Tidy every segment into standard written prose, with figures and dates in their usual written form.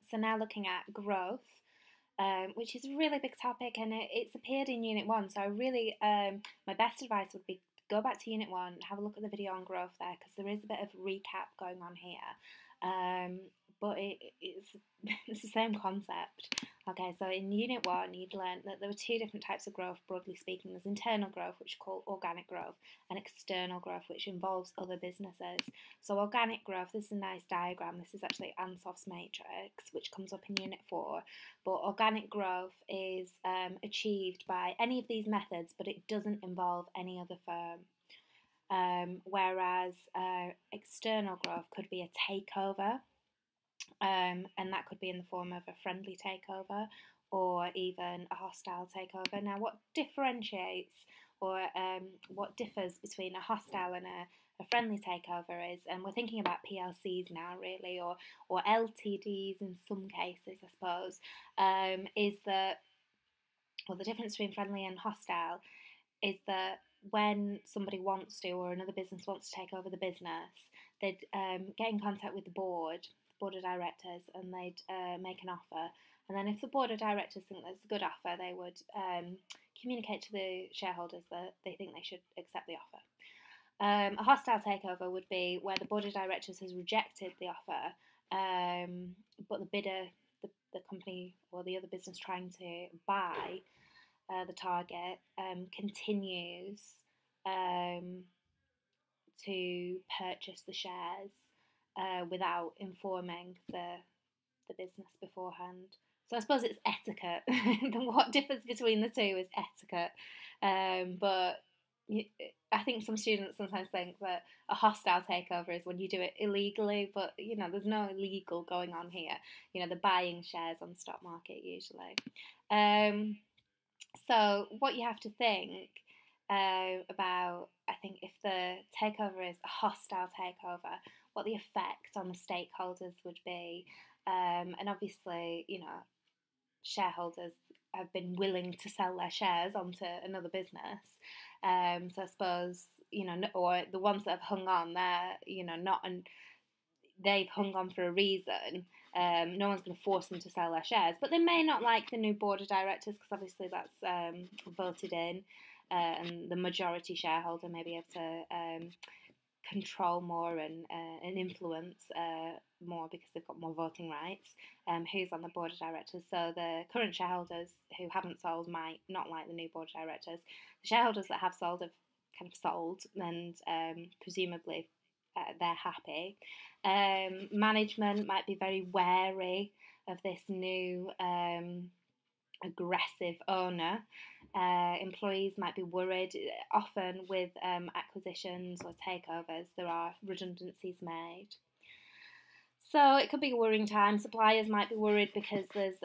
So now looking at growth, which is a really big topic, and it's appeared in Unit 1. So I really, my best advice would be go back to Unit 1, have a look at the video on growth there, because there is a bit of recap going on here. But it's, it's the same concept. Okay, so in Unit 1, you'd learn that there were two different types of growth, broadly speaking. There's internal growth, which is called organic growth, and external growth, which involves other businesses. So organic growth, this is a nice diagram. This is actually Ansof's matrix, which comes up in Unit 4. But organic growth is achieved by any of these methods, but it doesn't involve any other firm. Whereas external growth could be a takeover. And that could be in the form of a friendly takeover or even a hostile takeover. Now, what differentiates or what differs between a hostile and a friendly takeover is, and we're thinking about PLCs now really, or LTDs in some cases, I suppose, is that, well, the difference between friendly and hostile is that when somebody wants to, or another business wants to take over the business, they'd get in contact with the board of directors, and they'd make an offer. And then if the board of directors think that's a good offer, they would communicate to the shareholders that they think they should accept the offer. A hostile takeover would be where the board of directors has rejected the offer, but the bidder, the company or the other business trying to buy the target, continues to purchase the shares without informing the business beforehand. So I suppose it's etiquette. What differs between the two is etiquette. But I think some students sometimes think that a hostile takeover is when you do it illegally, but there's no illegal going on here. They're buying shares on the stock market usually. So what you have to think about, I think, if the takeover is a hostile takeover, what the effect on the stakeholders would be. And obviously, shareholders have been willing to sell their shares onto another business. So I suppose, or the ones that have hung on, they're, not, and they've hung on for a reason. No one's going to force them to sell their shares, but they may not like the new board of directors, because obviously that's voted in, and the majority shareholder may be able to control more and influence more, because they've got more voting rights, who's on the board of directors. So the current shareholders who haven't sold might not like the new board of directors. The shareholders that have sold have kind of sold, and presumably they're happy. Management might be very wary of this new aggressive owner. Employees might be worried. Often with acquisitions or takeovers, there are redundancies made. So it could be a worrying time. Suppliers might be worried because there's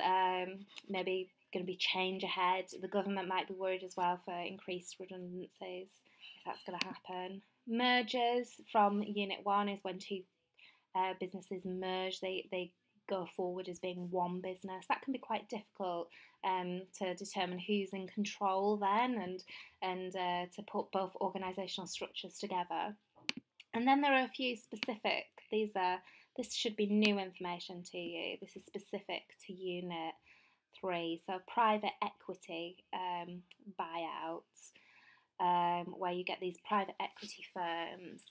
maybe going to be change ahead. The government might be worried as well for increased redundancies, if that's going to happen. Mergers from Unit 1 is when two businesses merge. They go forward as being one business. That can be quite difficult to determine who's in control then, and to put both organisational structures together. And then there are a few specific. This should be new information to you. This is specific to Unit 3. So private equity buyouts, where you get these private equity firms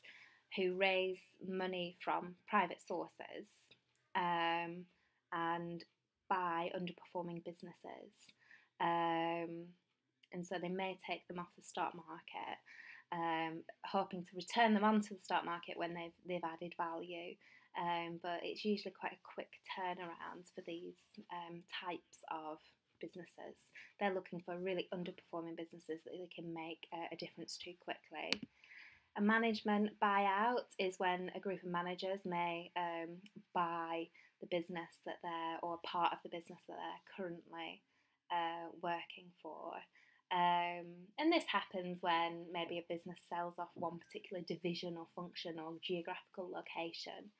who raise money from private sources and buy underperforming businesses. And so they may take them off the stock market, hoping to return them onto the stock market when they've added value. But it's usually quite a quick turnaround for these types of businesses. They're looking for really underperforming businesses that they can make a difference to quickly. A management buyout is when a group of managers may buy the business that or part of the business that they're currently working for. And this happens when maybe a business sells off one particular division or function or geographical location.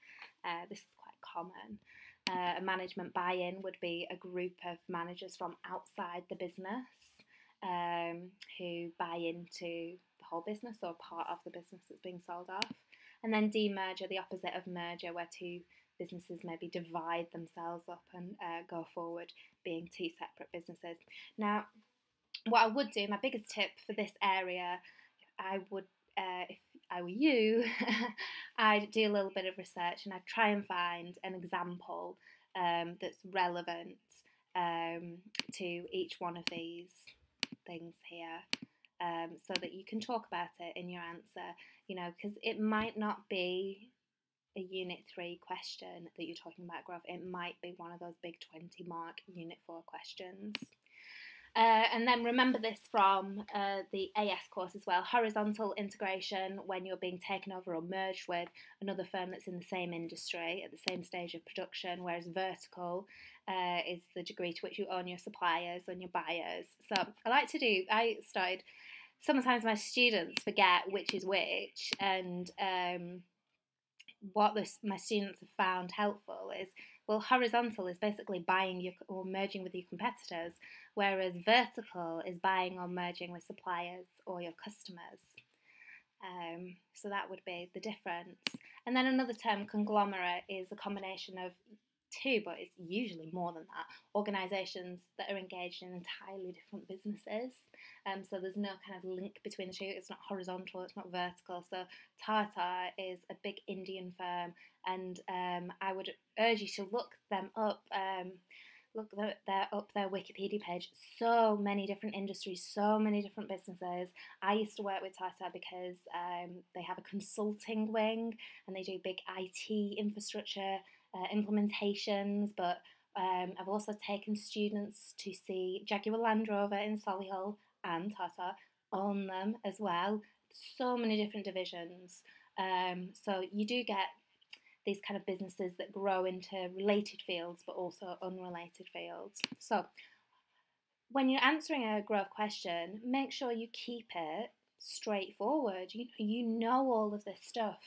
This is quite common. A management buy-in would be a group of managers from outside the business who buy into the whole business or part of the business that's being sold off. And then demerger, the opposite of merger, where two businesses maybe divide themselves up and go forward being two separate businesses. Now, what I would do, my biggest tip for this area, I would, if I were you, I'd do a little bit of research and I'd try and find an example that's relevant to each one of these things here, so that you can talk about it in your answer, because it might not be a Unit 3 question that you're talking about growth. It might be one of those big 20 mark Unit 4 questions. And then remember this from the AS course as well, horizontal integration when you're being taken over or merged with another firm that's in the same industry at the same stage of production, whereas vertical is the degree to which you own your suppliers and your buyers. So I started, sometimes my students forget which is which, and what my students have found helpful is, well, horizontal is basically buying or merging with your competitors, whereas vertical is buying or merging with suppliers or your customers. So that would be the difference. And then another term, conglomerate, is a combination of two, but it's usually more than that, organisations that are engaged in entirely different businesses. So there's no kind of link between the two. It's not horizontal, it's not vertical. So Tata is a big Indian firm, and I would urge you to look them up. Look their Wikipedia page. So many different industries, so many different businesses. I used to work with Tata because they have a consulting wing and they do big IT infrastructure implementations, but I've also taken students to see Jaguar Land Rover in Solihull and Tata own them as well. So many different divisions. So you do get these kind of businesses that grow into related fields but also unrelated fields. So when you're answering a growth question, make sure you keep it straightforward. You know all of this stuff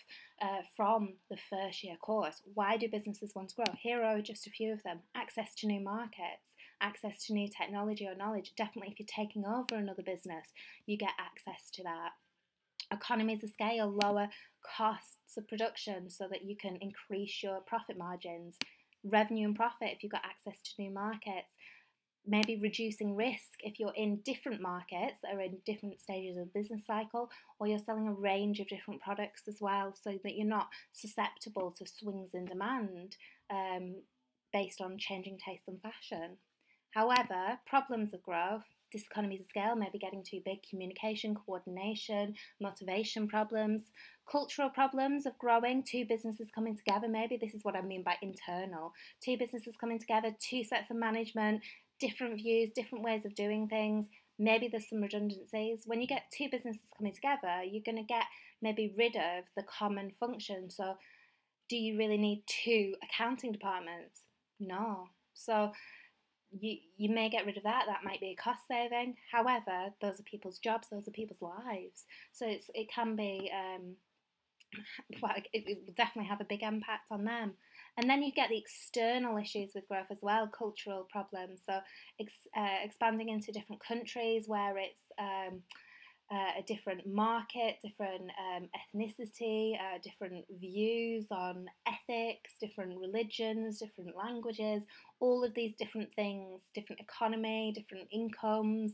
from the first year course. Why do businesses want to grow? Here are just a few of them. Access to new markets, access to new technology or knowledge. Definitely if you're taking over another business, you get access to that. Economies of scale, lower costs of production so that you can increase your profit margins. Revenue and profit if you've got access to new markets. Maybe reducing risk if you're in different markets that are in different stages of the business cycle, or you're selling a range of different products as well, so that you're not susceptible to swings in demand based on changing taste and fashion. However, problems of growth, diseconomies of scale, maybe getting too big, communication, coordination, motivation problems, cultural problems of growing, two businesses coming together. Maybe this is what I mean by internal. Two businesses coming together, two sets of management, different views, different ways of doing things. Maybe there's some redundancies. When you get two businesses coming together, you're going to get maybe rid of the common function. So do you really need two accounting departments? No. So you may get rid of that. That might be a cost saving. However, those are people's jobs, those are people's lives. So it can be, it will definitely have a big impact on them. And then you get the external issues with growth as well, cultural problems. So expanding into different countries where it's a different market, different ethnicity, different views on ethics, different religions, different languages, all of these different things, different economy, different incomes,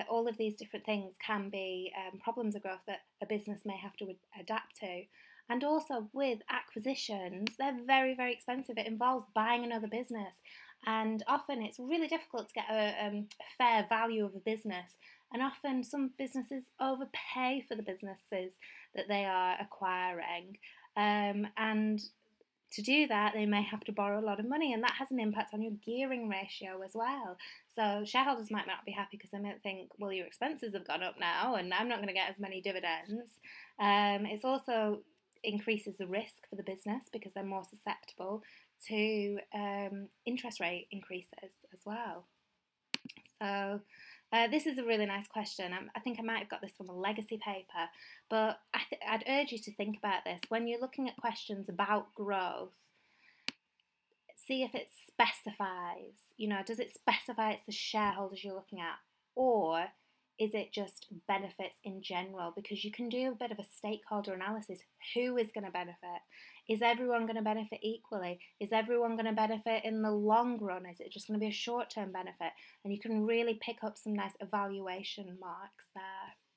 all of these different things can be problems of growth that a business may have to adapt to. And also with acquisitions, they're very, very expensive. It involves buying another business. And often it's really difficult to get a fair value of a business. And often some businesses overpay for the businesses that they are acquiring. And to do that, they may have to borrow a lot of money, and that has an impact on your gearing ratio as well. So shareholders might not be happy because they might think, well, your expenses have gone up now, and I'm not going to get as many dividends. It's also increases the risk for the business because they're more susceptible to interest rate increases as well. So this is a really nice question. I think I might have got this from a legacy paper, but I'd urge you to think about this. When you're looking at questions about growth, see if it specifies, does it specify it's the shareholders you're looking at, or is it just benefits in general? Because you can do a bit of a stakeholder analysis. Who is going to benefit? Is everyone going to benefit equally? Is everyone going to benefit in the long run? Is it just going to be a short-term benefit? And you can really pick up some nice evaluation marks there.